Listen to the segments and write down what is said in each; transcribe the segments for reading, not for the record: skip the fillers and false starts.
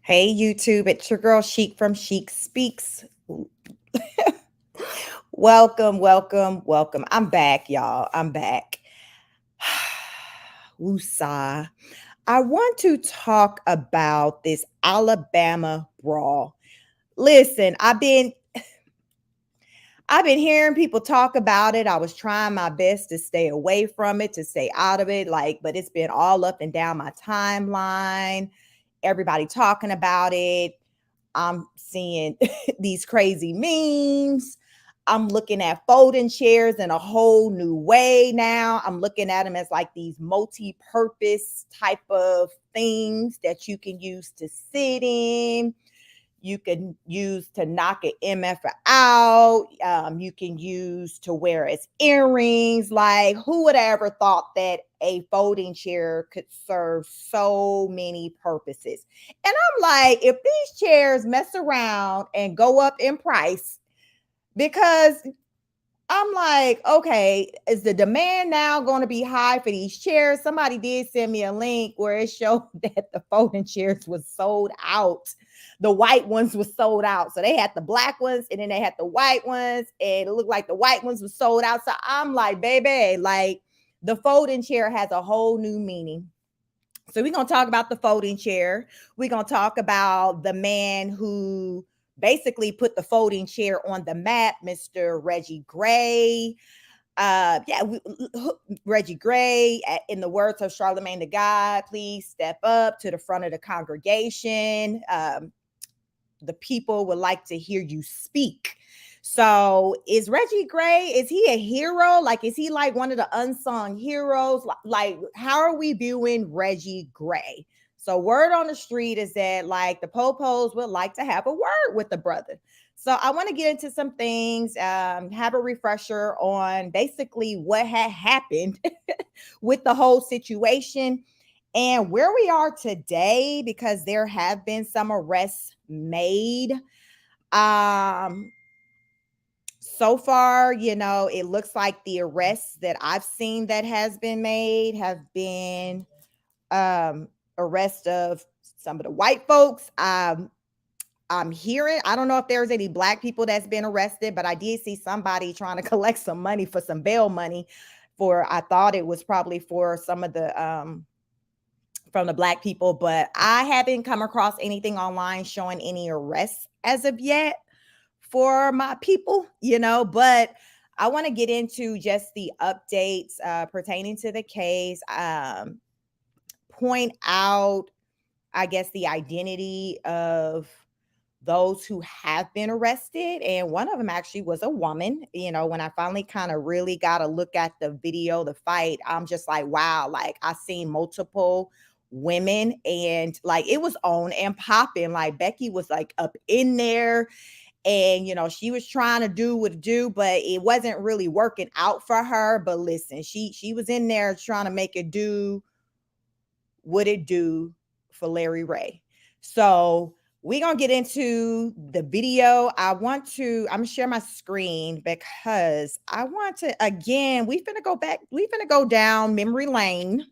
Hey YouTube, it's your girl Chic from Chic Speaks. Welcome, welcome, welcome. I'm back, y'all. I'm back. Woosah. I want to talk about this Alabama brawl. Listen, I've been hearing people talk about it. I was trying my best to stay away from it, to stay out of it, but it's been all up and down my timeline. Everybody talking about it. I'm seeing these crazy memes. I'm looking at folding chairs in a whole new way now. I'm looking at them as like these multi-purpose type of things that you can use to sit in. You can use to knock an MF out. You can use to wear as earrings. Like, who would have ever thought that a folding chair could serve so many purposes? And I'm like, if these chairs mess around and go up in price, because I'm like, okay, is the demand now going to be high for these chairs? Somebody did send me a link where it showed that the folding chairs was sold out. The white ones was sold out. So they had the black ones and then they had the white ones, and it looked like the white ones was sold out. So I'm like, baby, like the folding chair has a whole new meaning. So we're going to talk about the folding chair. We're going to talk about the man who basically put the folding chair on the map, Mr. Reggie Gray. Reggie Gray, in the words of Charlemagne the God, please step up to the front of the congregation. The people would like to hear you speak. So is Reggie Gray, is he a hero? Like, is he like one of the unsung heroes? Like, how are we viewing Reggie Gray? So word on the street is that like the popos would like to have a word with the brother. So I want to get into some things, have a refresher on basically what had happened with the whole situation and where we are today, because there have been some arrests made. Um, so far, it looks like the arrests that I've seen that has been made have been arrest of some of the white folks. I'm hearing, I don't know if there's any black people that's been arrested, but I did see somebody trying to collect some money for some bail money for, I thought it was probably for some of the from the black people, but I haven't come across anything online showing any arrests as of yet for my people, but I want to get into just the updates pertaining to the case, point out, I guess, the identity of those who have been arrested. And one of them actually was a woman. When I finally kind of really got a look at the video, the fight, I'm just like, wow, like I seen multiple women and like it was on and popping. Like Becky was like up in there and she was trying to do what to do, but it wasn't really working out for her. But listen, she was in there trying to make it do what it do for Larry Ray. So we're gonna get into the video. I'm gonna share my screen because I want to, again, we finna go down memory lane.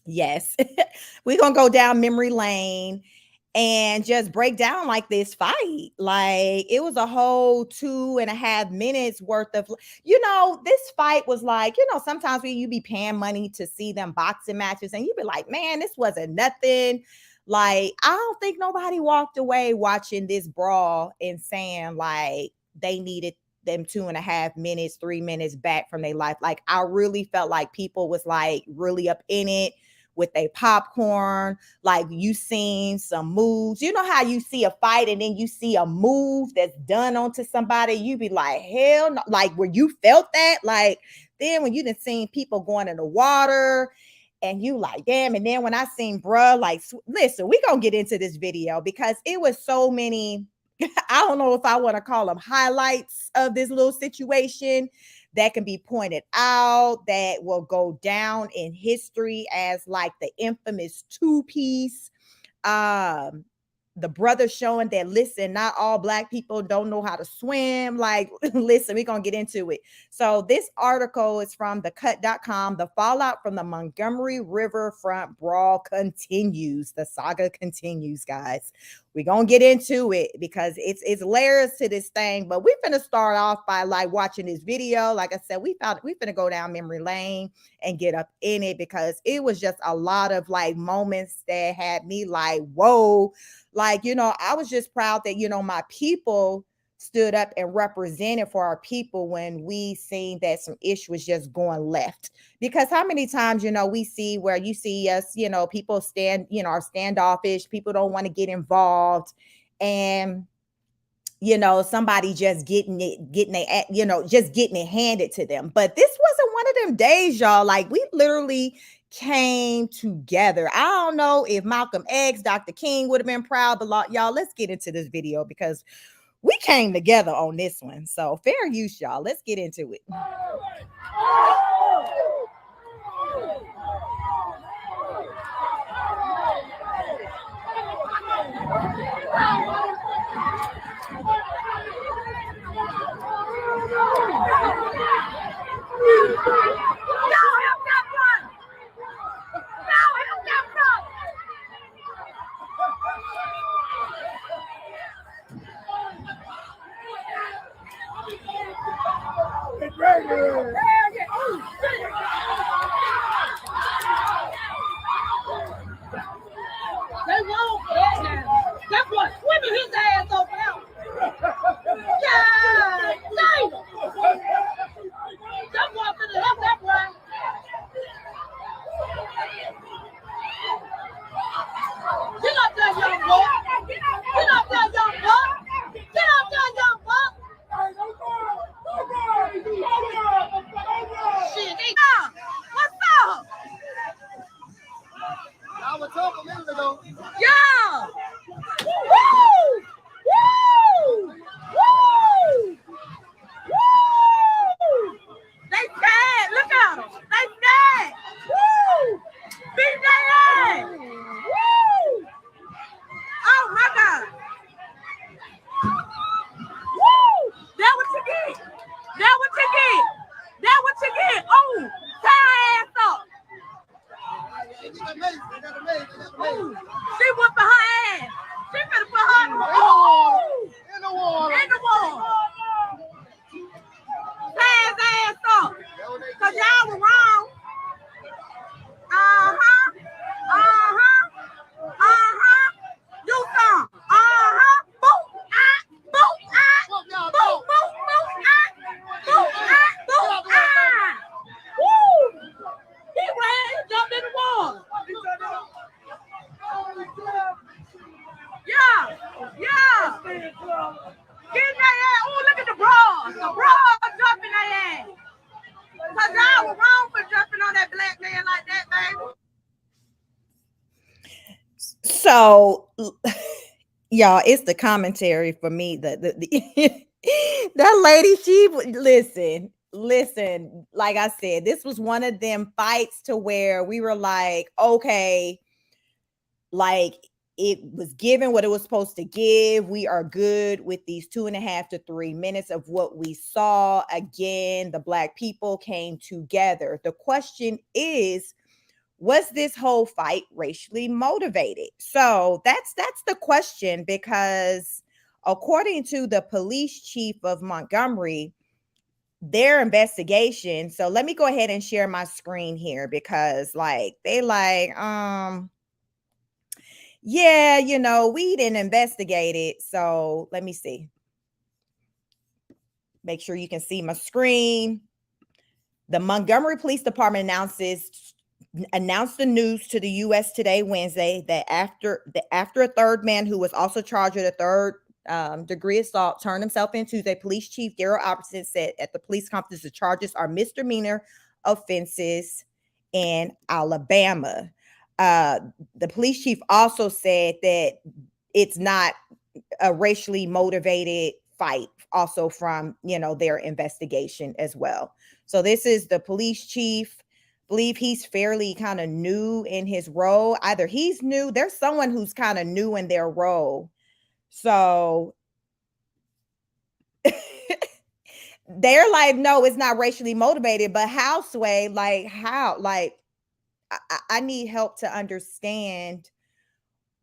Yes, we're gonna go down memory lane and just break down like this fight. Like it was a whole 2.5 minutes worth of, this fight was like, sometimes when you be paying money to see them boxing matches and you be like, man, this wasn't nothing. Like, I don't think nobody walked away watching this brawl and saying like they needed them 2.5 minutes, 3 minutes back from their life. Like, I really felt like people was like really up in it with a popcorn. Like, you seen some moves. You know how you see a fight and then you see a move that's done onto somebody, you be like, hell no. Like, where you felt that, like, then when you done seen people going in the water and you like, damn. And then when I seen bruh, like, listen, we gonna get into this video because it was so many, I don't know if I want to call them highlights of this little situation that can be pointed out, that will go down in history as like the infamous two-piece. the brother showing that, listen, not all Black people don't know how to swim. Like, listen, we're going to get into it. So this article is from thecut.com. The fallout from the Montgomery Riverfront brawl continues. The saga continues, guys. We're going to get into it because it's layers to this thing. But we're going to start off by like watching this video. Like I said, we're going to go down memory lane and get up in it because it was just a lot of like moments that had me like, whoa. Like, I was just proud that, my people stood up and represented for our people when we seen that some ish was just going left. Because how many times, we see where you see us, people are standoffish, people don't want to get involved. And somebody just just getting it handed to them. But this wasn't one of them days, y'all. Like, we literally came together. I don't know if Malcolm X, Dr. King would have been proud, but y'all, let's get into this video because we came together on this one. So fair use, y'all. Let's get into it. That's what swimming his ass over there. Yeah, damn. That boy finna help that boy. Get up there, young boy. Get up there, young boy. Get up there, young boy. Shit, what's up? I was talking a minute ago. Yeah. Woo! Woo! Woo! Woo! They scared. Look at them. They scared. Woo! Beat their ass. Woo! Oh my God. Woo! That what you get. That what you get. That what you get. Oh, tie ass up. Ooh, she whooping her ass. She finna put her in the water. In the water. In the water. Tie his ass up. Cause y'all were wrong. Uh-huh. Uh-huh. Uh-huh. Do some. Uh-huh. Boop. Ah. Boop. Ah. Boop. Boop. Boop. Ah. Boop. Ah. Boop. Ah. Woo. He ran. He jumped in the water. Yeah. Yeah. Get in that ass. Oh, look at the Brawl. The Brawl jumping that ass. Cause y'all were wrong for jumping on that black man like that, baby. So, y'all, it's the commentary for me. That lady, she listen. Like I said, this was one of them fights to where we were like, okay, like it was given what it was supposed to give. We are good with these 2.5 to 3 minutes of what we saw. Again, the Black people came together. The question is, was this whole fight racially motivated? So that's the question, because according to the police chief of Montgomery, their investigation. So let me go ahead and share my screen here because yeah, we didn't investigate it. So let me see. Make sure you can see my screen. The Montgomery Police Department announced the news to the U.S. today, Wednesday, that after a third man who was also charged with a third degree assault turned himself in Tuesday, Police Chief Daryl Albertson said at the police conference the charges are misdemeanor offenses in Alabama. The police chief also said that it's not a racially motivated fight, also from their investigation as well. So this is the police chief. believe he's fairly kind of new in his role. Either he's new, there's someone who's kind of new in their role. So they're like, no, it's not racially motivated. But how, Sway? Like, how? Like, I need help to understand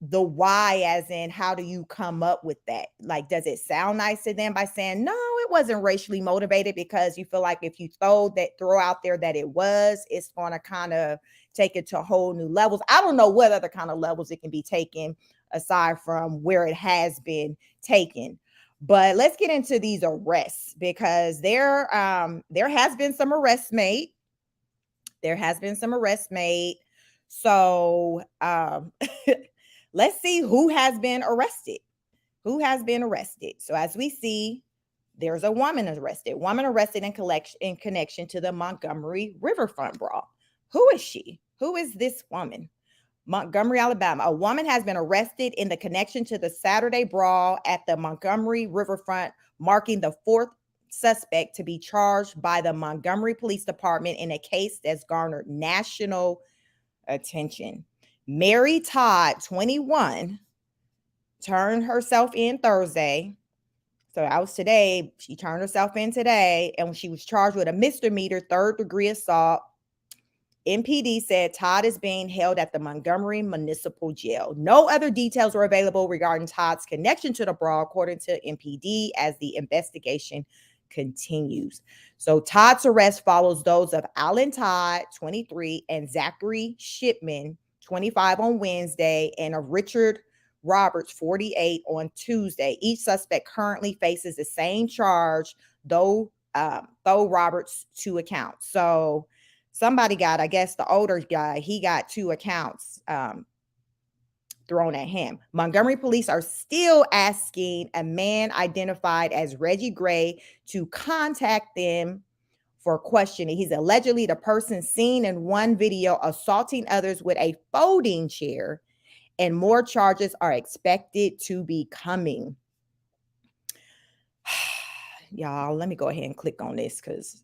the why, as in how do you come up with that? Like, does it sound nice to them by saying no, it wasn't racially motivated, because you feel like if you throw out there that it was, it's going to kind of take it to whole new levels. I don't know what other kind of levels it can be taken aside from where it has been taken. But let's get into these arrests, because there has been some arrests made. There has been some arrests made. So let's see who has been arrested. Who has been arrested? So as we see, there's a woman arrested. Woman arrested in connection to the Montgomery Riverfront Brawl. Who is she? Who is this woman? Montgomery, Alabama. A woman has been arrested in the connection to the Saturday brawl at the Montgomery Riverfront, marking the fourth suspect to be charged by the Montgomery Police Department in a case that's garnered national attention. Mary Todd, 21, turned herself in Thursday. So that was today. She turned herself in today, and she was charged with a misdemeanor third-degree assault. MPD said Todd is being held at the Montgomery Municipal Jail. No other details are available regarding Todd's connection to the brawl, according to MPD, as the investigation continues. So Todd's arrest follows those of Alan Todd, 23, and Zachary Shipman, 25, on Wednesday, and of Richard Roberts, 48, on Tuesday. Each suspect currently faces the same charge, though Roberts 2 accounts. So somebody got, I guess the older guy, he got 2 accounts thrown at him. Montgomery police are still asking a man identified as Reggie Gray to contact them for questioning. He's allegedly the person seen in one video assaulting others with a folding chair, and more charges are expected to be coming. Y'all, let me go ahead and click on this, because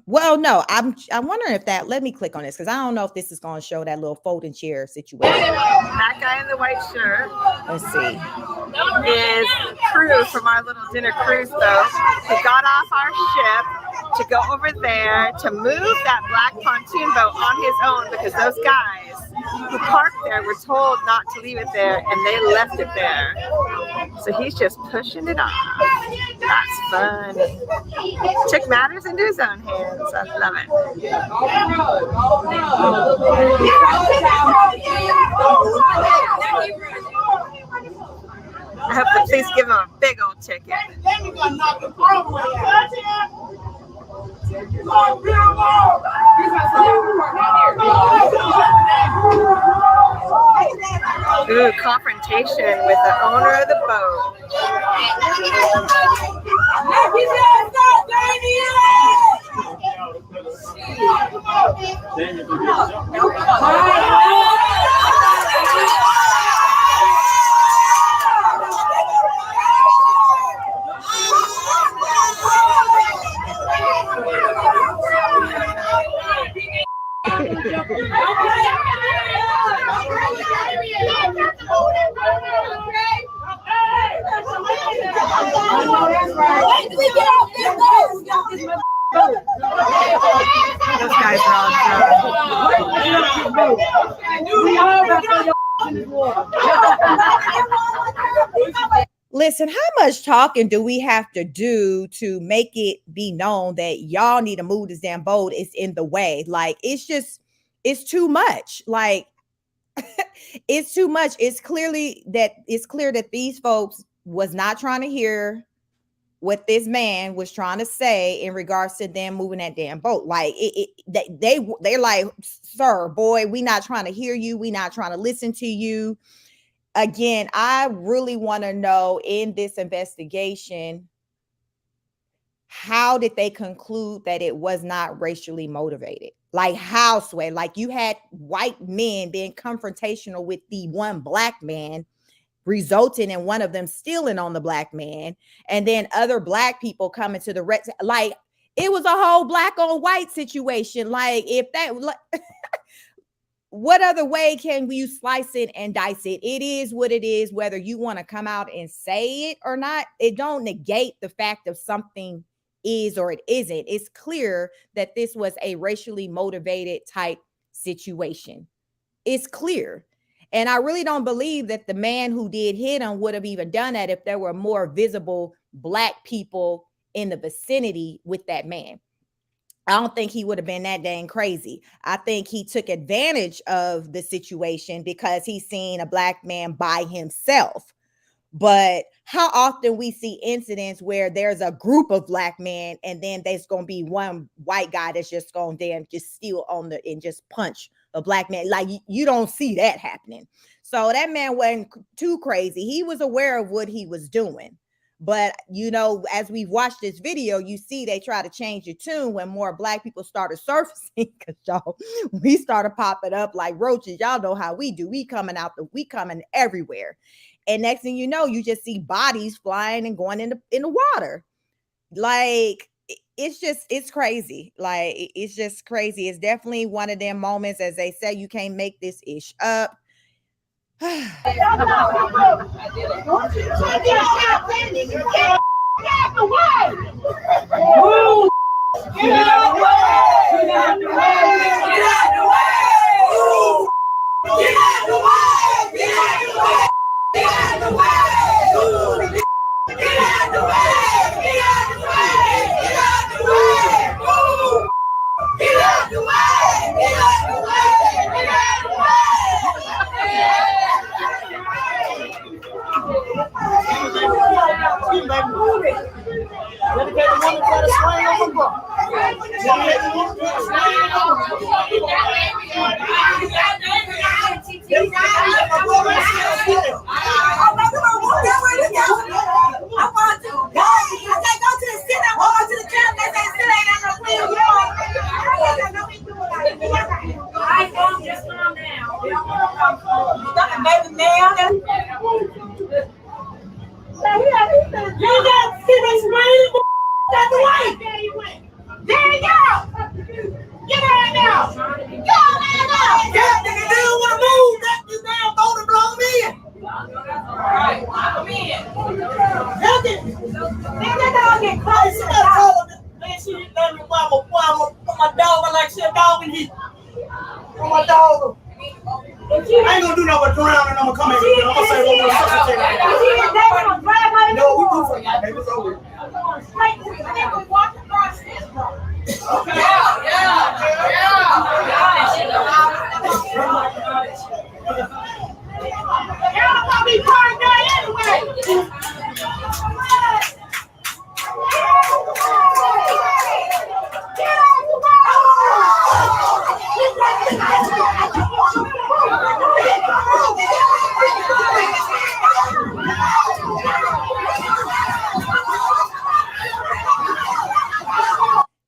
well, no, I'm wondering if that, let me click on this, because I don't know if this is going to show that little folding chair situation. That guy in the white shirt, Let's see, is crew from our little dinner cruise boat. He got off our ship to go over there to move that black pontoon boat on his own, because those guys who parked there were told not to leave it there, and they left it there. So he's just pushing it off. That's funny. Took matters into his own hands. I love it. I hope the police give him a big old ticket. Ooh, confrontation with the owner of the boat. Those guys are all listen, how much talking do we have to do to make it be known that y'all need to move this damn boat? It's in the way. Like, it's too much. Like, it's too much. It's clear that these folks was not trying to hear what this man was trying to say in regards to them moving that damn boat. Like, they're like, sir, boy, we not trying to hear you. We not trying to listen to you. Again, I really want to know in this investigation, how did they conclude that it was not racially motivated? Like, how, Sway? Like, you had white men being confrontational with the one black man, resulting in one of them stealing on the black man, and then other black people coming to the like, It was a whole black on white situation. Like, if that, what other way can you slice it and dice it? It is what it is, whether you want to come out and say it or not. It don't negate the fact of something is or it isn't. It's clear that this was a racially motivated type situation. It's clear. And I really don't believe that the man who did hit him would have even done that if there were more visible black people in the vicinity with that man. I don't think he would have been that dang crazy. I think he took advantage of the situation because he's seen a black man by himself. But how often we see incidents where there's a group of black men and then there's going to be one white guy that's just going to just steal on the and just punch a black man. Like, you don't see that happening. So that man wasn't too crazy. He was aware of what he was doing. But, as we've watched this video, you see they try to change the tune when more black people started surfacing, because y'all, we started popping up like roaches. Y'all know how we do. We coming everywhere. And next thing you know, you just see bodies flying and going in the water. Like, it's crazy. Like, it's just crazy. It's definitely one of them moments, as they say, you can't make this ish up. Get out the way! Move! Get out the way! Get out the way! Get out the way! Get out the way! Get out the way! Get out the way! Get out the way! Get out the way! Get out the way! Move! Get out the way! Get out the way! Get out the way!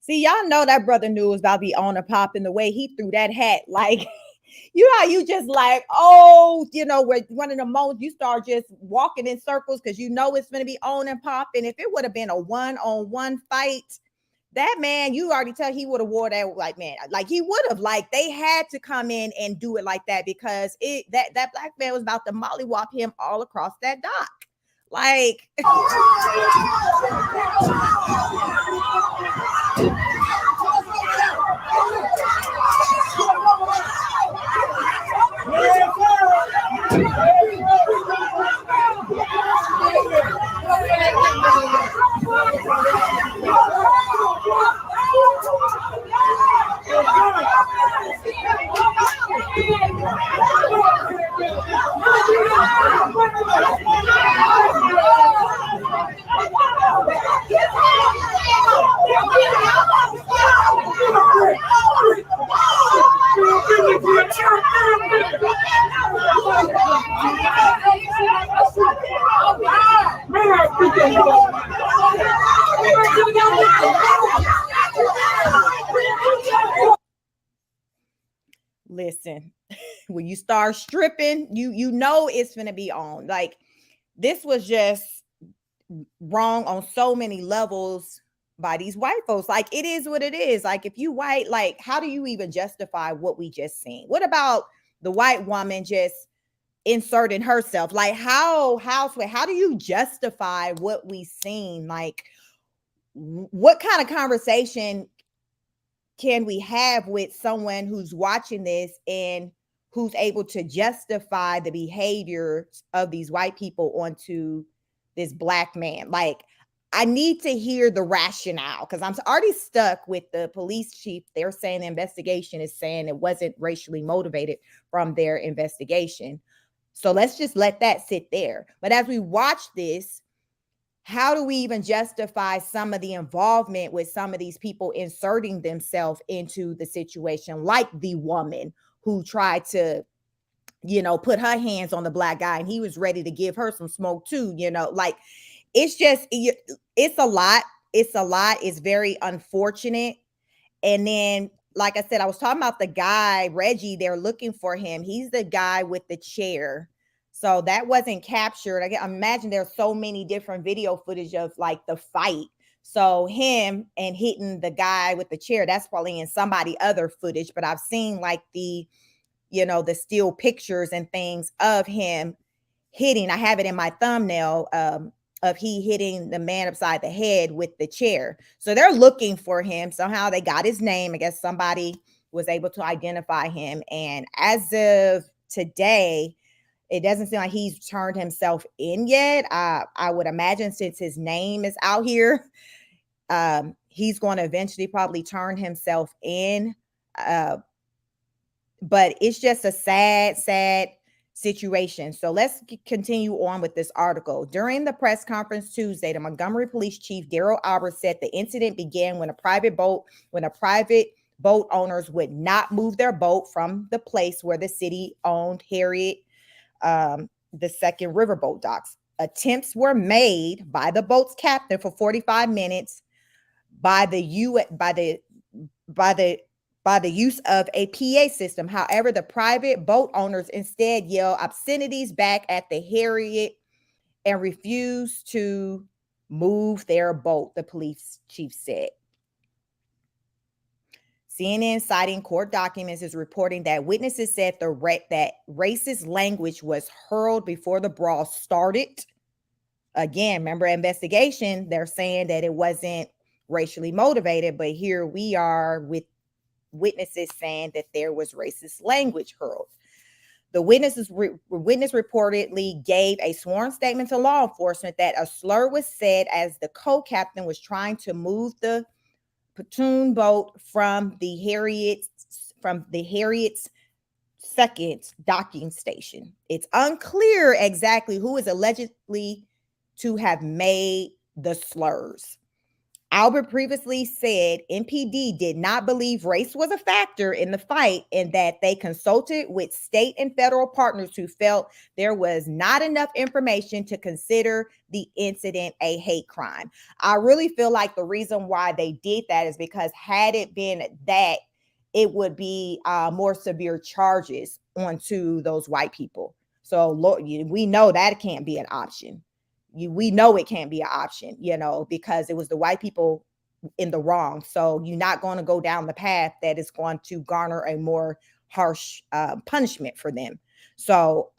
See, y'all know that brother knew it was about to be on and popping the way he threw that hat. Like, you know, you just like, oh, where one of the moments you start just walking in circles because you know it's going to be on and popping. If it would have been a one-on-one fight, that man, you already tell he would have wore that, like, man, like he would have, like, they had to come in and do it like that because that black man was about to mollywop him all across that dock. Like, listen, when you start stripping, you know it's gonna be on. Like, this was just wrong on so many levels by these white folks. Like, it is what it is. Like, if you white, like, how do you even justify what we just seen? What about the white woman just inserting herself? Like, how do you justify what we seen? Like, what kind of conversation can we have with someone who's watching this and who's able to justify the behaviors of these white people onto this black man? Like, I need to hear the rationale, because I'm already stuck with the police chief. They're saying the investigation is saying it wasn't racially motivated from their investigation. So let's just let that sit there. But as we watch this, how do we even justify some of the involvement with some of these people inserting themselves into the situation, like the woman who tried to, put her hands on the black guy and he was ready to give her some smoke too, like, it's just, it's a lot. It's a lot. It's very unfortunate. And then, like I said, I was talking about the guy, Reggie, they're looking for him. He's the guy with the chair. So that wasn't captured. I imagine there's so many different video footage of like the fight. So him and hitting the guy with the chair, that's probably in somebody other footage. But I've seen like the still pictures and things of him hitting. I have it in my thumbnail of he hitting the man upside the head with the chair. So they're looking for him. Somehow they got his name. I guess somebody was able to identify him. And as of today, it doesn't seem like he's turned himself in yet. I would imagine since his name is out here, he's going to eventually probably turn himself in. But it's just a sad situation. So let's continue on with this article. During the press conference Tuesday, the Montgomery Police Chief Daryl Albert said the incident began when a private boat owners would not move their boat from the place where the city owned Harriet the second riverboat docks. Attempts were made by the boat's captain for 45 minutes by the use of a PA system. However, the private boat owners instead yelled obscenities back at the Harriet and refused to move their boat, the police chief said. CNN, citing court documents, is reporting that witnesses said that racist language was hurled before the brawl started. Again, remember, investigation, they're saying that it wasn't racially motivated, but here we are with witnesses saying that there was racist language hurled. The witness reportedly gave a sworn statement to law enforcement that a slur was said as the co-captain was trying to move the pontoon boat from the Harriet's second docking station. It's unclear exactly who is allegedly to have made the slurs. Albert previously said MPD did not believe race was a factor in the fight and that they consulted with state and federal partners who felt there was not enough information to consider the incident a hate crime. I really feel like the reason why they did that is because had it been that, it would be more severe charges onto those white people. So we know that can't be an option. We know it can't be an option, because it was the white people in the wrong. So you're not going to go down the path that is going to garner a more harsh punishment for them. So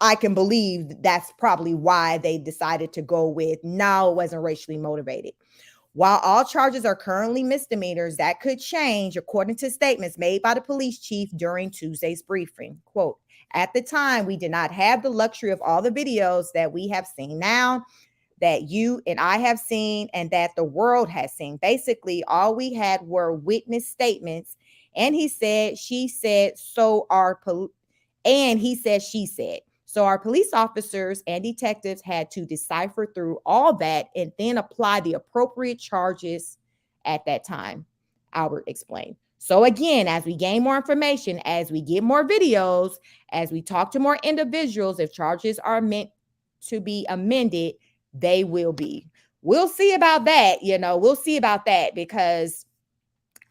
I can believe that's probably why they decided to go with, no, it wasn't racially motivated. While all charges are currently misdemeanors, that could change, according to statements made by the police chief during Tuesday's briefing. Quote, at the time, we did not have the luxury of all the videos that we have seen now, that you and I have seen, and that the world has seen. Basically, all we had were witness statements. And he said, she said, and he said, she said. So our police officers and detectives had to decipher through all that and then apply the appropriate charges at that time, Albert explained. So again, as we gain more information, as we get more videos, as we talk to more individuals, if charges are meant to be amended, they will be. We'll see about that, we'll see about that, because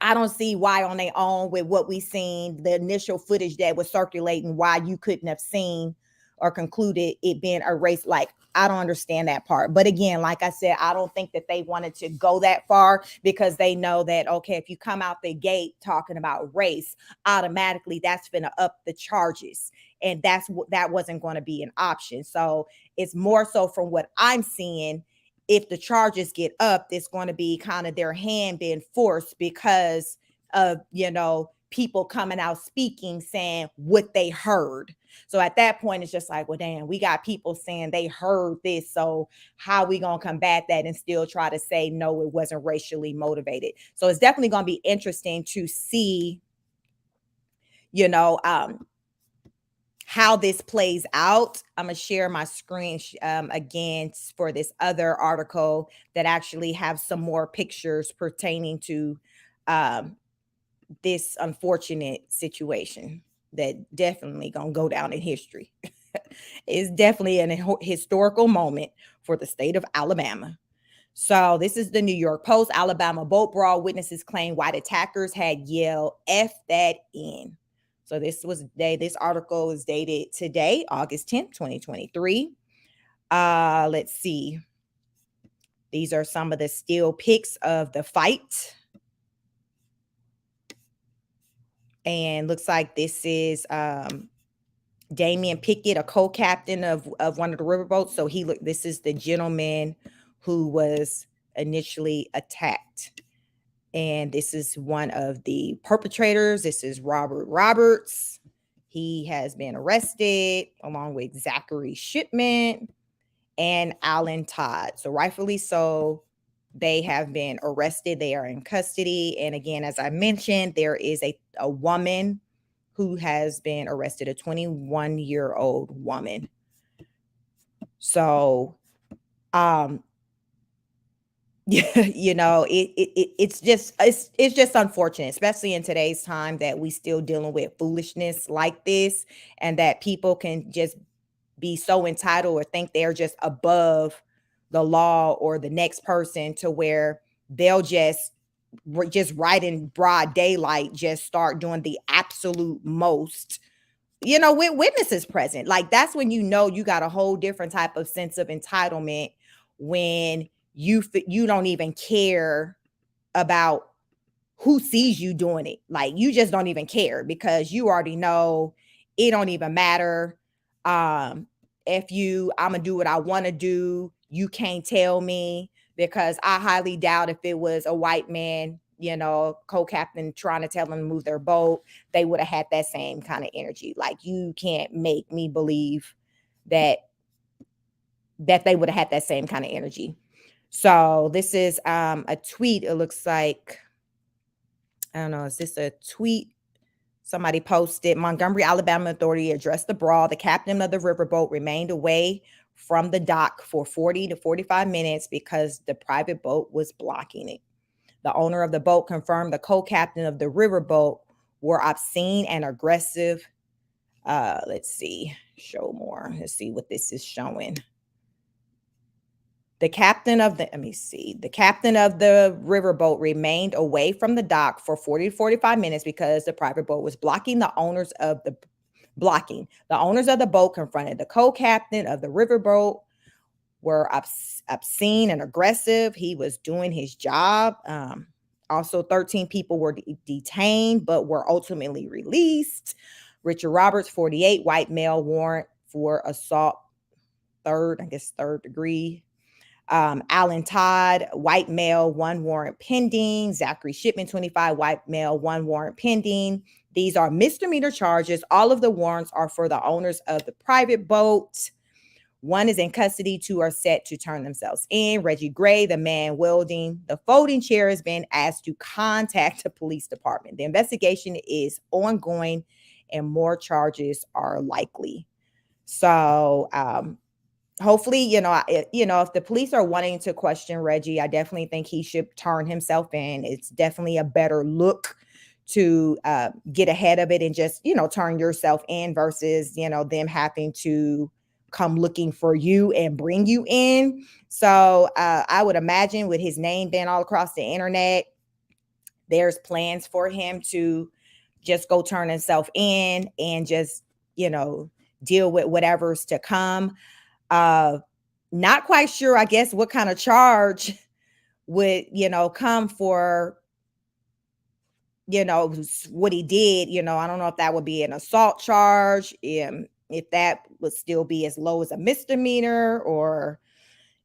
I don't see why on their own with what we seen, the initial footage that was circulating, why you couldn't have seen or concluded it being erased. Like, I don't understand that part. But again, like I said, I don't think that they wanted to go that far because they know that, okay, if you come out the gate talking about race, automatically that's going to up the charges. And that wasn't going to be an option. So it's more so from what I'm seeing, if the charges get up, it's going to be kind of their hand being forced because of, people coming out speaking, saying what they heard. So at that point, it's just like, well, damn, we got people saying they heard this. So how we going to combat that and still try to say, no, it wasn't racially motivated? So it's definitely going to be interesting to see, how this plays out. I'm going to share my screen again for this other article that actually have some more pictures pertaining to this unfortunate situation that definitely going to go down in history. It's definitely an historical moment for the state of Alabama. So this is the New York Post. Alabama boat brawl, witnesses claim white attackers had yelled F that in. So this article is dated today, August 10th, 2023. Let's see. These are some of the still pics of the fight. And looks like this is Damian Pickett, a co-captain of one of the riverboats. So this is the gentleman who was initially attacked. And this is one of the perpetrators. This is Robert Roberts. He has been arrested along with Zachary Shipman and Alan Todd. So rightfully so, they have been arrested. They are in custody. And again, as I mentioned, there is a woman who has been arrested, a 21-year-old woman. So, it's just unfortunate, especially in today's time, that we still dealing with foolishness like this, and that people can just be so entitled or think they're just above the law or the next person, to where they'll just right in broad daylight just start doing the absolute most, with witnesses present. Like, that's when you got a whole different type of sense of entitlement, when you don't even care about who sees you doing it. Like, you just don't even care because you already know it don't even matter. If I'm gonna do what I want to do, you can't tell me, because I highly doubt if it was a white man, co-captain trying to tell them to move their boat, they would have had that same kind of energy. Like, you can't make me believe that they would have had that same kind of energy. So this is a tweet. It looks like, I don't know, is this a tweet? Somebody posted, Montgomery, Alabama authority addressed the brawl. The captain of the riverboat remained away from the dock for 40 to 45 minutes because the private boat was blocking it. The owner of the boat confirmed the co-captain of the riverboat were obscene and aggressive. Let's see, show more. Let's see what this is showing. The captain of the riverboat remained away from the dock for 40 to 45 minutes because the private boat was blocking. The owners of the boat confronted the co-captain of the riverboat, were obscene and aggressive. He was doing his job. Also, 13 people were detained but were ultimately released. Richard Roberts, 48, white male, warrant for assault, third degree. Alan Todd, white male, 1 warrant pending. Zachary Shipman, 25, white male, 1 warrant pending. These are misdemeanor charges. All of the warrants are for the owners of the private boat. 1 is in custody. 2 are set to turn themselves in. Reggie Gray, the man wielding the folding chair, has been asked to contact the police department. The investigation is ongoing and more charges are likely. So, hopefully, if the police are wanting to question Reggie, I definitely think he should turn himself in. It's definitely a better look to get ahead of it and just, turn yourself in versus, them having to come looking for you and bring you in. So I would imagine with his name being all across the internet, there's plans for him to just go turn himself in and just, deal with whatever's to come. Uh, Not quite sure, I guess, what kind of charge would, come for, what he did. I don't know if that would be an assault charge, if that would still be as low as a misdemeanor, or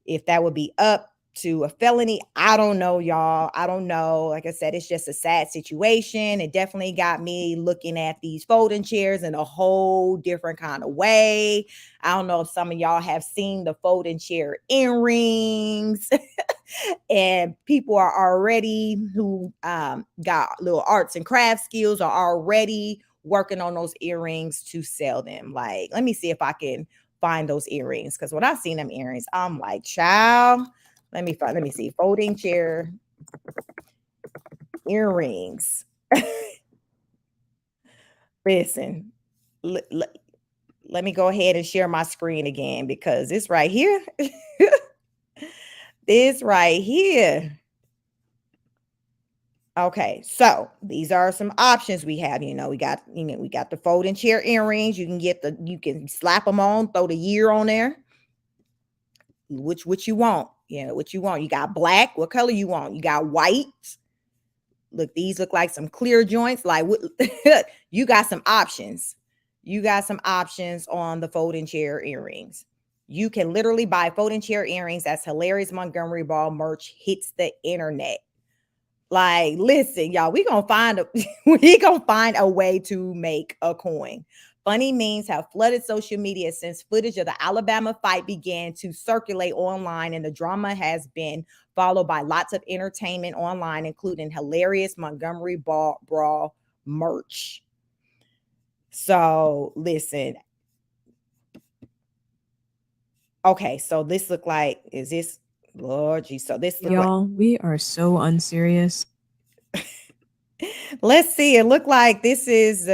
if that would be up to a felony. I don't know, y'all. I don't know. Like I said, it's just a sad situation. It definitely got me looking at these folding chairs in a whole different kind of way. I don't know if some of y'all have seen the folding chair earrings. And people are already, who got little arts and craft skills, are already working on those earrings to sell them. Like, let me see if I can find those earrings, because when I seen them earrings, I'm like, child, let me see, folding chair earrings. Listen, let me go ahead and share my screen again, because this right here, this right here. Okay, so these are some options we have. We got the folding chair earrings. You can slap them on, throw the year on there. Which you want? What you want? You got black. What color you want? You got white. Look, these look like some clear joints. Like, you got some options. You got some options on the folding chair earrings. You can literally buy folding chair earrings. That's hilarious. Montgomery Ball merch hits the internet. Like, listen, y'all, we gonna find a way to make a coin. Funny memes have flooded social media since footage of the Alabama fight began to circulate online, and the drama has been followed by lots of entertainment online, including hilarious Montgomery Brawl merch. So listen. Okay, so this look like, is this, Lord geez, so this look Y'all, we are so unserious. Let's see. It looked like this is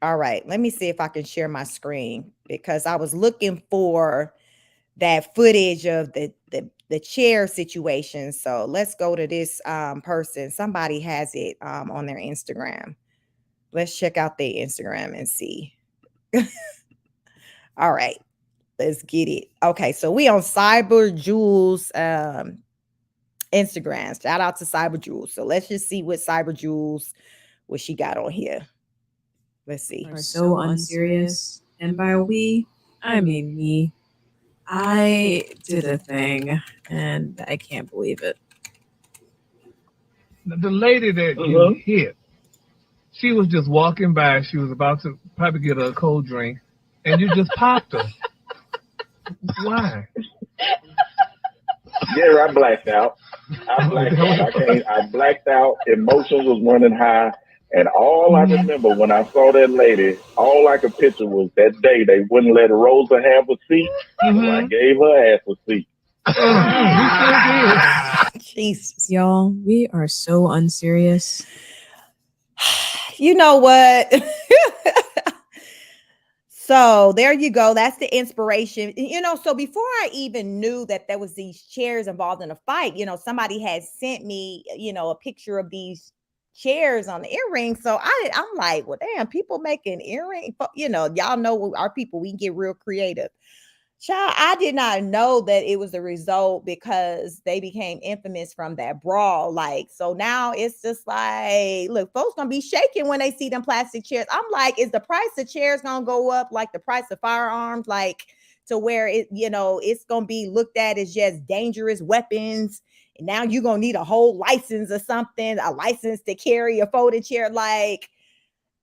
all right. Let me see if I can share my screen, because I was looking for that footage of the chair situation. So let's go to this person. Somebody has it on their Instagram. Let's check out their Instagram and see. All right. Let's get it. Okay, so we on Cyber Jules Instagram. Shout out to Cyber Jules. So let's just see what Cyber Jules, what she got on here. Let's see. Are so unserious. And by we, I mean me. I did a thing, and I can't believe it. The lady that you hit, she was just walking by. She was about to probably get a cold drink, and you just popped her. Why? Yeah, I blacked out. I blacked out. Emotions was running high. And all I remember when I saw that lady, all I could picture was that day they wouldn't let Rosa have a seat. So I gave her ass a seat. Jesus. Y'all, we are so unserious. You know what? So there you go. That's the inspiration. So before I even knew that there was these chairs involved in a fight, somebody had sent me, a picture of these chairs on the earrings. So I'm like, well, damn, people making earrings. Y'all know our people, we can get real creative. Child, I did not know that it was the result, because they became infamous from that brawl. Like, so now it's just like, look, folks gonna be shaking when they see them plastic chairs. I'm like, is the price of chairs gonna go up like the price of firearms? Like, to where it's gonna be looked at as just dangerous weapons. And now you're gonna need a whole license or something, a license to carry a folding chair. Like,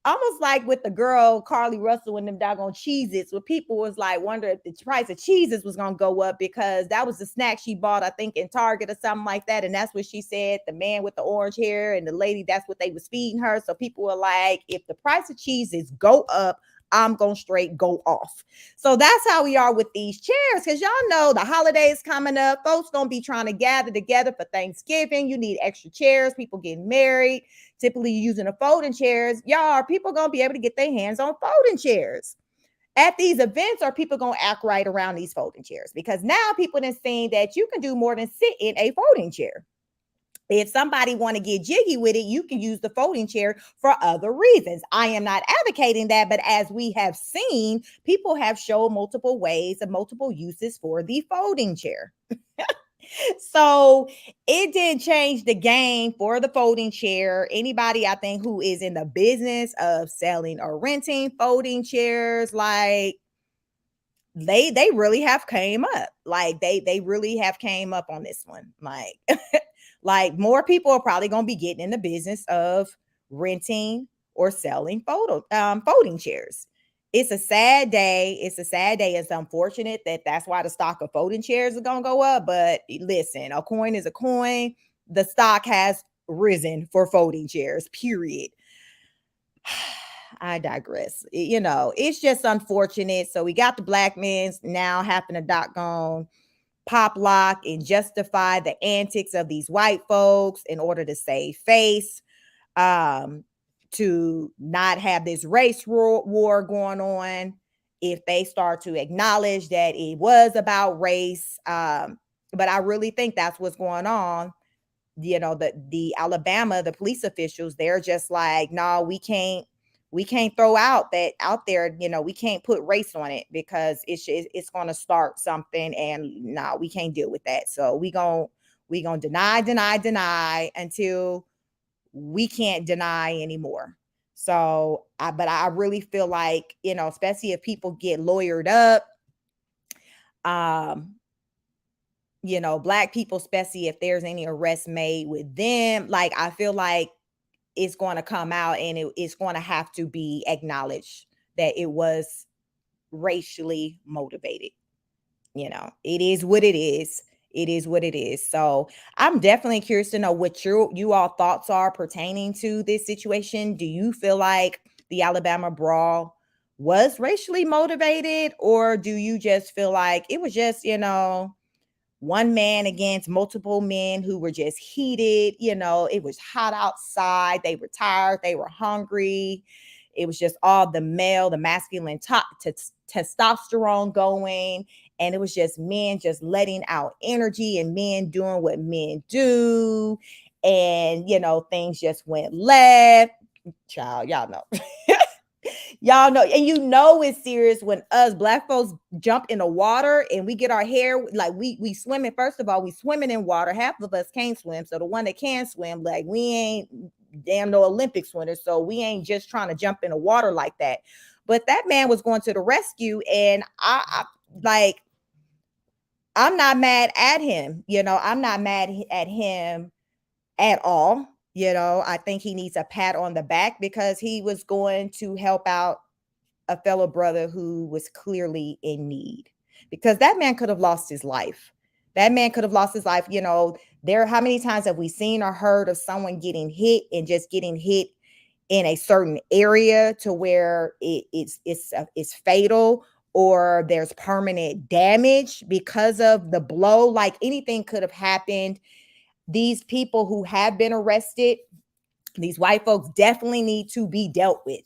almost like with the girl Carly Russell and them doggone Cheez-Its, where people was like wondering if the price of Cheez-Its was gonna go up, because that was the snack she bought, I think, in Target or something like that. And that's what she said, the man with the orange hair and the lady, that's what they was feeding her. So people were like, if the price of Cheez-Its go up, I'm gonna straight go off. So that's how we are with these chairs, because y'all know the holidays coming up. Folks gonna be trying to gather together for Thanksgiving. You need extra chairs. People getting married, typically using the folding chairs. Y'all, are people gonna be able to get their hands on folding chairs at these events? Are people gonna act right around these folding chairs? Because now people have seen that you can do more than sit in a folding chair. If somebody want to get jiggy with it, you can use the folding chair for other reasons. I am not advocating that, but as we have seen, people have shown multiple ways and multiple uses for the folding chair. So it did change the game for the folding chair. Anybody, I think, who is in the business of selling or renting folding chairs, like they really have came up. Like they really have came up on this one. Like more people are probably going to be getting in the business of renting or selling folding chairs. It's a sad day. It's a sad day. It's unfortunate that that's why the stock of folding chairs is going to go up. But listen, a coin is a coin. The stock has risen for folding chairs, period. I digress. It's just unfortunate. So we got the black men now having to doggone pop lock and justify the antics of these white folks in order to save face, to not have this race war going on. If they start to acknowledge that it was about race, but I really think that's what's going on. The Alabama, the police officials, they're just like, no, we can't throw out there, we can't put race on it because it's going to start something, and no, we can't deal with that. So we going to deny until we can't deny anymore. So but I really feel like, especially if people get lawyered up, black people, especially if there's any arrest made with them, like I feel like it's going to come out and it's going to have to be acknowledged that it was racially motivated. It is what it is. It is what it is. So I'm definitely curious to know what you all thoughts are pertaining to this situation. Do you feel like the Alabama brawl was racially motivated, or do you just feel like it was just, one man against multiple men who were just heated? It was hot outside. They were tired. They were hungry. It was just all the masculine testosterone going. And it was just men just letting out energy and men doing what men do. And, things just went left. Child, y'all know. Y'all know, and it's serious when us black folks jump in the water and we get our hair, like we swimming. First of all, we swimming in water. Half of us can't swim. So the one that can swim, like we ain't damn no Olympic swimmers. So we ain't just trying to jump in the water like that. But that man was going to the rescue, and I'm not mad at him. I'm not mad at him at all. I think he needs a pat on the back because he was going to help out a fellow brother who was clearly in need, because that man could have lost his life. How many times have we seen or heard of someone getting hit and just getting hit in a certain area to where it's fatal, or there's permanent damage because of the blow? Like anything could have happened. These people who have been arrested, these white folks, definitely need to be dealt with.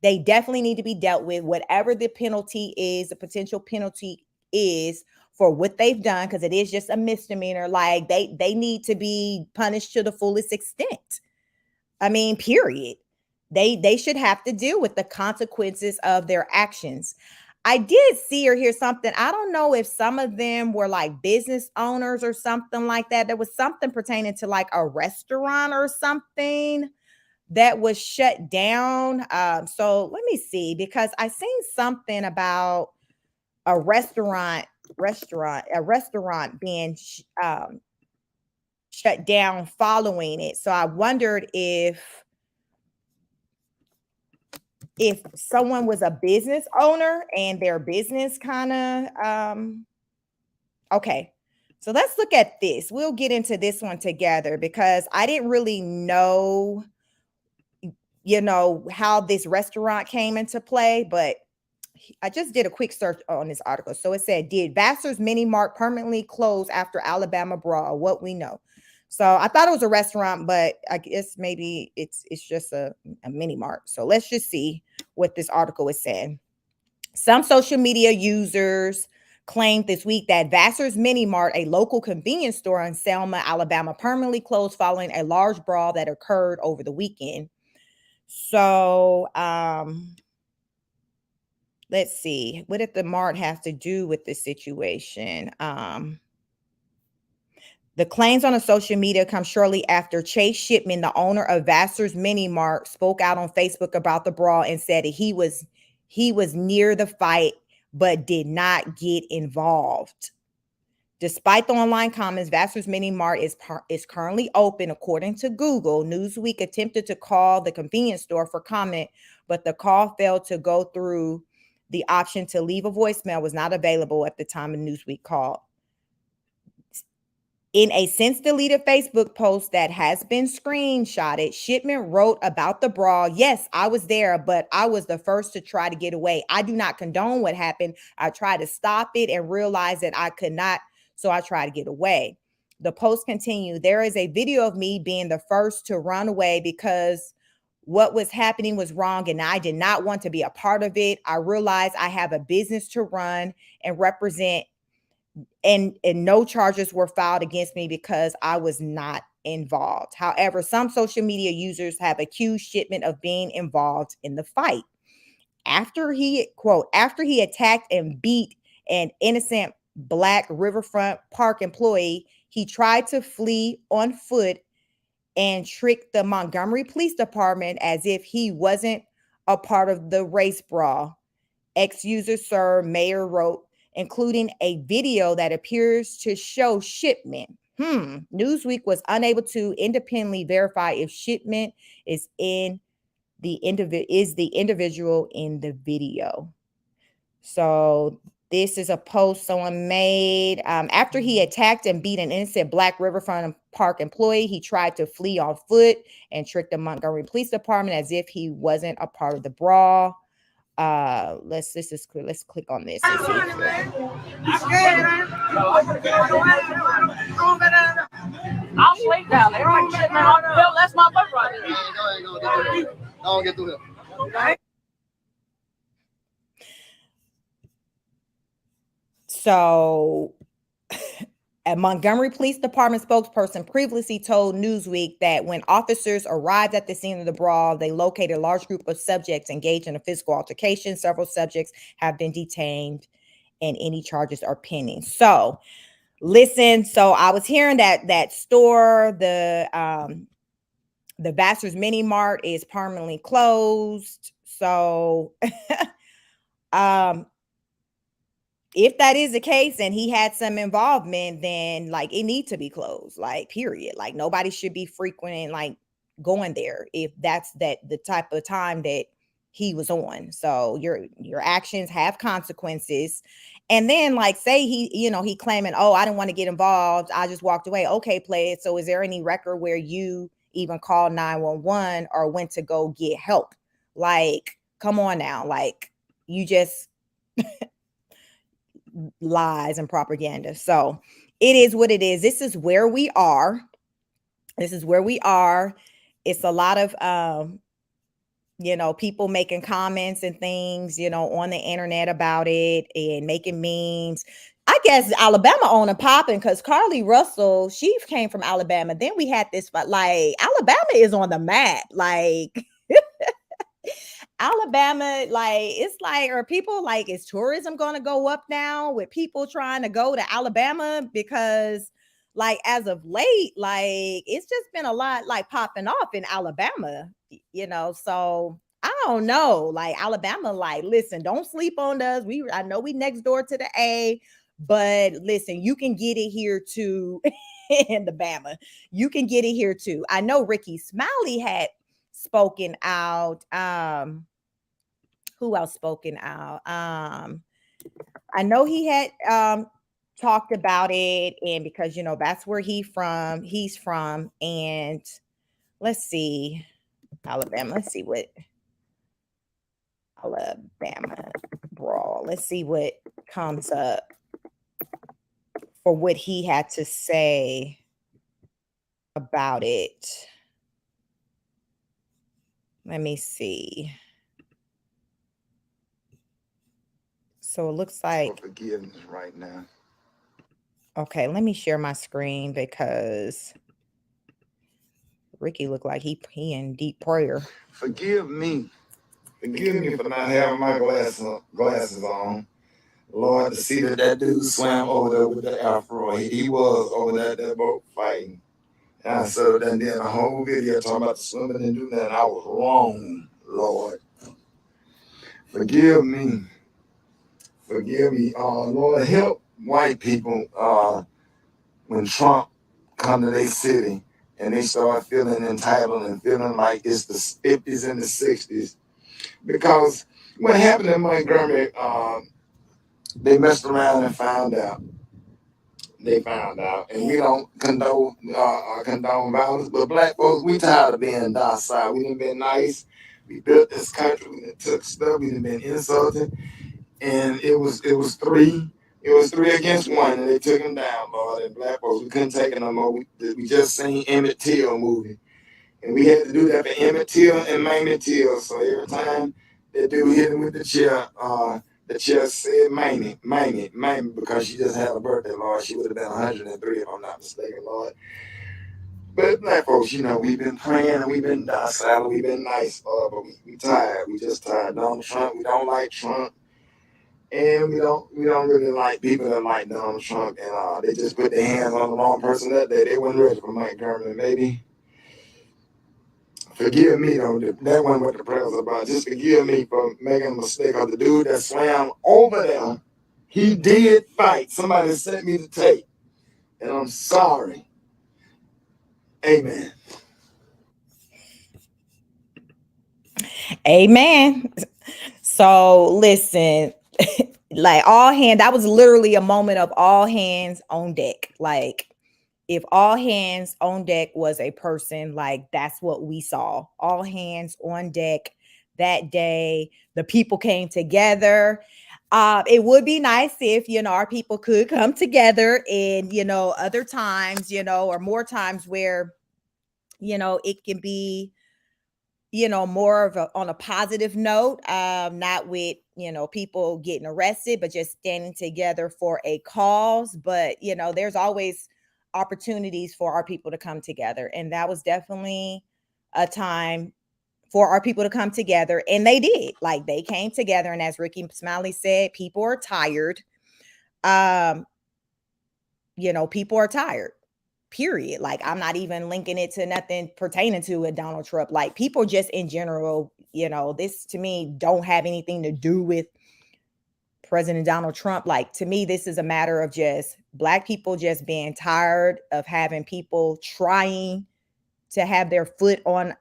They definitely need to be dealt with, whatever the penalty is, the potential penalty is for what they've done, because it is just a misdemeanor. Like they need to be punished to the fullest extent. I mean, period. They should have to deal with the consequences of their actions. I did see or hear something. I don't know if some of them were like business owners or something like that. There was something pertaining to like a restaurant or something that was shut down. So let me see, because I seen something about a restaurant being shut down following it. So I wondered if someone was a business owner and their business kind of okay. So let's look at this. We'll get into this one together because I didn't really know how this restaurant came into play, but I just did a quick search on this article. So it said, did Vassar's Mini Mart permanently close after Alabama brawl? What we know. So I thought it was a restaurant, but I guess maybe it's just a mini mart. So let's just see what this article is saying. Some social media users claimed this week that Vassar's Mini Mart, a local convenience store in Selma, Alabama, permanently closed following a large brawl that occurred over the weekend. So, let's see. What did the Mart have to do with this situation? The claims on the social media come shortly after Chase Shipman, the owner of Vassar's Mini Mart, spoke out on Facebook about the brawl and said that he was near the fight but did not get involved. Despite the online comments, Vassar's Mini Mart is currently open, according to Google. Newsweek attempted to call the convenience store for comment, but the call failed to go through. The option to leave a voicemail was not available at the time of Newsweek called. In a since deleted Facebook post that has been screenshotted, Shipman wrote about the brawl. Yes, I was there, but I was the first to try to get away. I do not condone what happened. I tried to stop it and realized that I could not, so I tried to get away. The post continued, there is a video of me being the first to run away because what was happening was wrong and I did not want to be a part of it. I realized I have a business to run and represent, and no charges were filed against me because I was not involved. However, some social media users have accused Shipman of being involved in the fight. After he, quote, after he attacked and beat an innocent Black Riverfront Park employee, he tried to flee on foot and tricked the Montgomery Police Department as if he wasn't a part of the race brawl. Ex-user Sir Mayor wrote, including a video that appears to show Shipman. Newsweek was unable to independently verify if Shipman is the individual in the video. So this is a post someone made. After he attacked and beat an innocent Black Riverfront Park employee, he tried to flee on foot and tricked the Montgomery Police Department as if he wasn't a part of the brawl. Let's click on this. I'm sleep down there. That's my butt right there. Go get through here. So a Montgomery Police Department spokesperson previously told Newsweek that when officers arrived at the scene of the brawl, they located a large group of subjects engaged in a physical altercation. Several subjects have been detained and any charges are pending. So listen, so I was hearing that store, the Vassar's Mini Mart is permanently closed. So if that is the case and he had some involvement, then like it needs to be closed, like period. Like nobody should be frequenting, like going there if that's the type of time that he was on. So your actions have consequences. And then like say he claiming, oh, I didn't want to get involved, I just walked away. Okay, play it. So is there any record where you even called 911 or went to go get help? Like, come on now. Like you just lies and propaganda. So it is what it is. This is where we are. It's a lot of people making comments and things, on the internet about it and making memes. I guess Alabama on and popping because Carly Russell, she came from Alabama. Then we had this, but like Alabama is on the map. Like Alabama, like it's like, are people like, is tourism going to go up now with people trying to go to Alabama? Because like as of late, like it's just been a lot like popping off in Alabama, so I don't know. Like Alabama, like, listen, don't sleep on us. I know we next door to the A, but listen, you can get it here too in the Bama. You can get it here too. I know Ricky Smiley had spoken out. Who else spoken out? I know he had talked about it, and because that's where he's from. And let's see, Alabama. Let's see what Alabama brawl. Let's see what comes up for what he had to say about it. Let me see. So it looks for like, forgiveness right now. okay, let me share my screen because Ricky looked like he in deep prayer. Forgive me. Forgive me for not having my glasses on. Lord, to see that dude swam over there with the afro. He was over there at that boat fighting. And I said that did a whole video talking about the swimming and doing that. And I was wrong, Lord. Forgive me. Forgive me. Lord, help white people when Trump come to their city and they start feeling entitled and feeling like it's the 50s and the 60s. Because what happened in Montgomery, they messed around and found out. They found out, and we don't condone violence. But black folks, we tired of being docile. We done been nice. We built this country. We done took stuff. We done been insulted, and it was three against one, and they took him down, Lord. And black folks, we couldn't take it no more. We just seen Emmett Till movie, and we had to do that for Emmett Till and Mamie Till. So every time that dude hit him with the chair said Mamie, because she just had a birthday, Lord. She would have been 103 if I'm not mistaken, Lord. But black folks, we've been praying and we've been docile and we've been nice, Lord, but we tired. We just tired. Donald Trump, we don't like Trump. And we don't really like people that like Donald Trump, and they just put their hands on the wrong person that day. They weren't ready for Mike Gurman. Maybe forgive me though. That wasn't what the prayer was about. Just forgive me for making a mistake. Of the dude that swam over there, he did fight. Somebody sent me the tape, and I'm sorry. Amen. Amen. So listen, like all hands, that was literally a moment of all hands on deck. Like if all hands on deck was a person, like that's what we saw. All hands on deck that day. The people came together. It would be nice if, our people could come together in, other times, or more times where, it can be, more of on a positive note, not with, people getting arrested, but just standing together for a cause. But, there's always opportunities for our people to come together. And that was definitely a time for our people to come together. And they did. Like they came together. And as Ricky Smiley said, people are tired. Um, people are tired. Period. Like I'm not even linking it to nothing pertaining to a Donald Trump. Like people just in general, this to me don't have anything to do with President Donald Trump. Like to me, this is a matter of just Black people just being tired of having people trying to have their foot on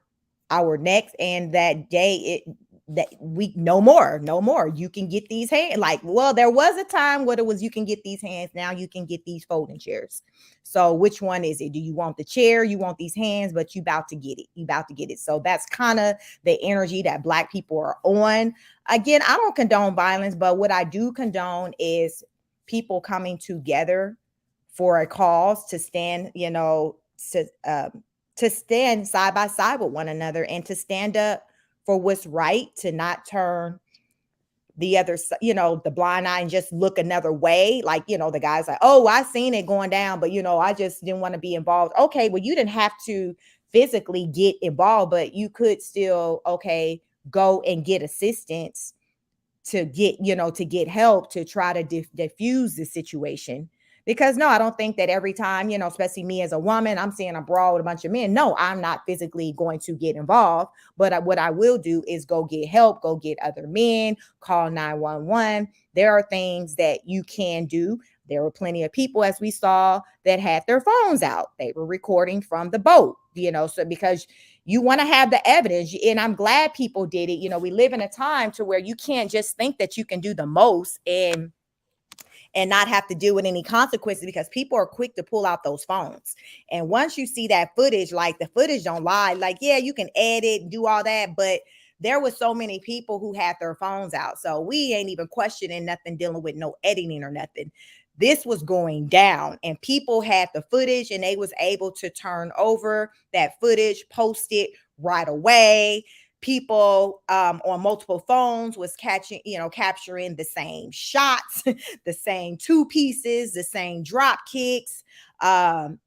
our necks, and that day that we no more. You can get these hands. Like, well, there was a time where it was you can get these hands. Now you can get these folding chairs. So which one is it? Do you want the chair? You want these hands, but you about to get it. You about to get it. So that's kind of the energy that Black people are on. Again, I don't condone violence, but what I do condone is people coming together for a cause to stand, to stand side by side with one another and to stand up for what's right, to not turn the other, the blind eye and just look another way. Like, the guy's like, oh, I seen it going down, but, I just didn't want to be involved. Okay, well, you didn't have to physically get involved, but you could still, okay, go and get assistance to get help to try to diffuse the situation. Because no, I don't think that every time, especially me as a woman, I'm seeing a brawl with a bunch of men. No, I'm not physically going to get involved. But what I will do is go get help, go get other men, call 911. There are things that you can do. There were plenty of people, as we saw, that had their phones out. They were recording from the boat, so because you want to have the evidence, and I'm glad people did it. We live in a time to where you can't just think that you can do the most and not have to deal with any consequences, because people are quick to pull out those phones. And once you see that footage, like the footage don't lie. Like, yeah, you can edit, do all that, but there was so many people who had their phones out. So we ain't even questioning nothing, dealing with no editing or nothing. This was going down, and people had the footage, and they was able to turn over that footage, post it right away. people on multiple phones was capturing the same shots, the same two pieces, the same drop kicks, the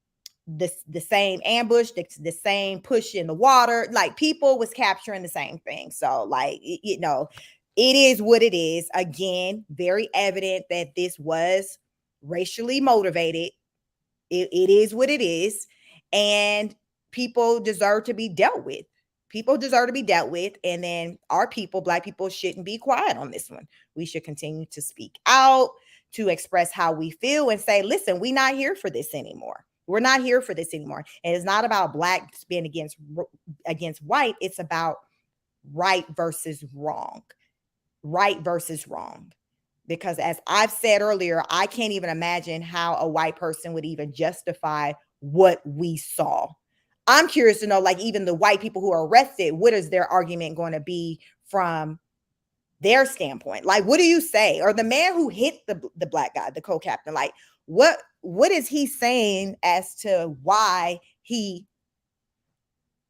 same ambush, the same push in the water. Like people was capturing the same thing. So like it is what it is. Again, very evident that this was racially motivated. It is what it is, and people deserve to be dealt with. People deserve to be dealt with, and then our people, Black people, shouldn't be quiet on this one. We should continue to speak out, to express how we feel, and say, listen, we're not here for this anymore. We're not here for this anymore. And it's not about Blacks being against white. It's about right versus wrong. Right versus wrong. Because as I've said earlier, I can't even imagine how a white person would even justify what we saw. I'm curious to know, like, even the white people who are arrested, what is their argument going to be from their standpoint? Like, what do you say? Or the man who hit the Black guy, the co-captain, like, what is he saying as to why he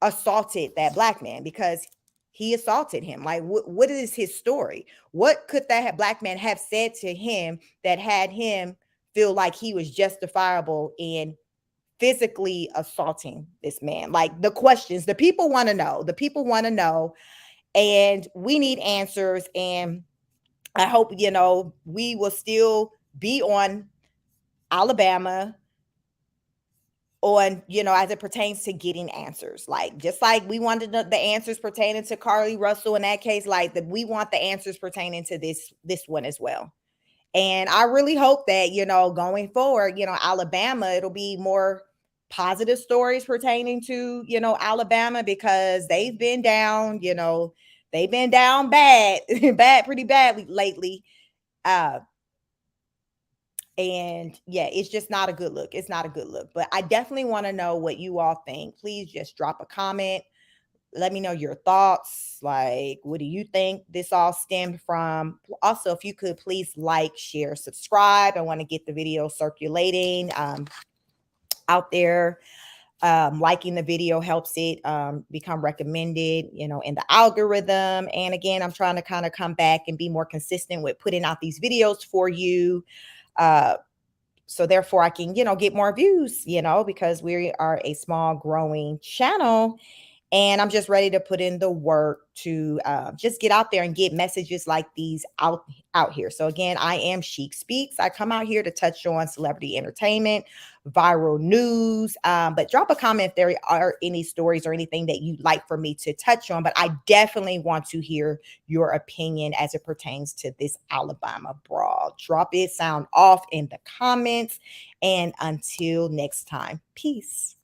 assaulted that Black man? Because he assaulted him. Like, what is his story? What could that Black man have said to him that had him feel like he was justifiable in physically assaulting this man? Like, the questions, the people want to know. The people want to know, and we need answers. And I hope, we will still be on Alabama on, as it pertains to getting answers. Like, just like we wanted the answers pertaining to Carly Russell in that case, like we want the answers pertaining to this one as well. And I really hope that, going forward, Alabama, it'll be more positive stories pertaining to, Alabama, because they've been down, they've been down bad, pretty badly lately. And yeah, it's just not a good look. It's not a good look. But I definitely want to know what you all think. Please just drop a comment. Let me know your thoughts. Like, what do you think this all stemmed from? Also, if you could please like, share, subscribe. I want to get the video circulating out there. Liking the video helps it become recommended, in the algorithm. And again, I'm trying to kind of come back and be more consistent with putting out these videos for you. So therefore I can, get more views, because we are a small growing channel. And I'm just ready to put in the work to just get out there and get messages like these out here. So again, I am Chic Speaks. I come out here to touch on celebrity entertainment, viral news. But drop a comment if there are any stories or anything that you'd like for me to touch on. But I definitely want to hear your opinion as it pertains to this Alabama brawl. Drop it, sound off in the comments. And until next time, peace.